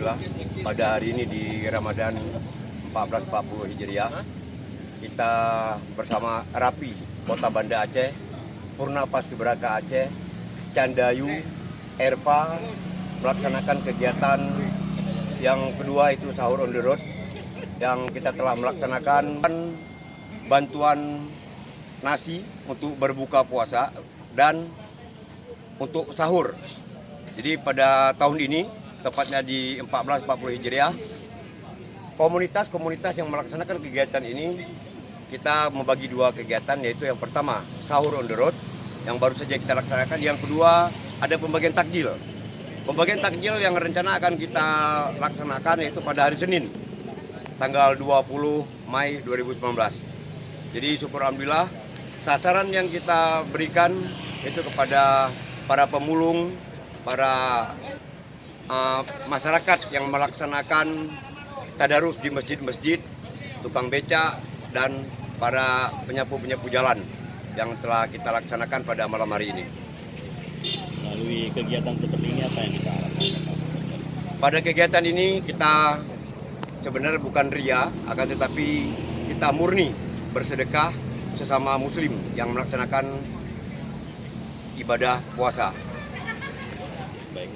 Alhamdulillah pada hari ini di Ramadan 1440 Hijriah kita bersama Rapi Kota Banda Aceh, Purna Paskibraka Aceh, Candayu, Erpa melaksanakan kegiatan yang kedua itu sahur on the road yang kita telah melaksanakan bantuan nasi untuk berbuka puasa dan untuk sahur. Jadi pada tahun ini, tepatnya di 1440 Hijriah, komunitas-komunitas yang melaksanakan kegiatan ini, kita membagi dua kegiatan, yaitu yang pertama, sahur on the road, yang baru saja kita laksanakan. Yang kedua, ada pembagian takjil. Pembagian takjil yang rencana akan kita laksanakan yaitu pada hari Senin, tanggal 20 Mei 2019. Jadi syukur Alhamdulillah, sasaran yang kita berikan itu kepada para pemulung, para masyarakat yang melaksanakan tadarus di masjid-masjid, tukang becak, dan para penyapu-penyapu jalan yang telah kita laksanakan pada malam hari ini. Melalui kegiatan seperti ini apa yang kita harapkan? Pada kegiatan ini kita sebenarnya bukan ria, akan tetapi kita murni bersedekah sesama muslim yang melaksanakan ibadah puasa. Baik.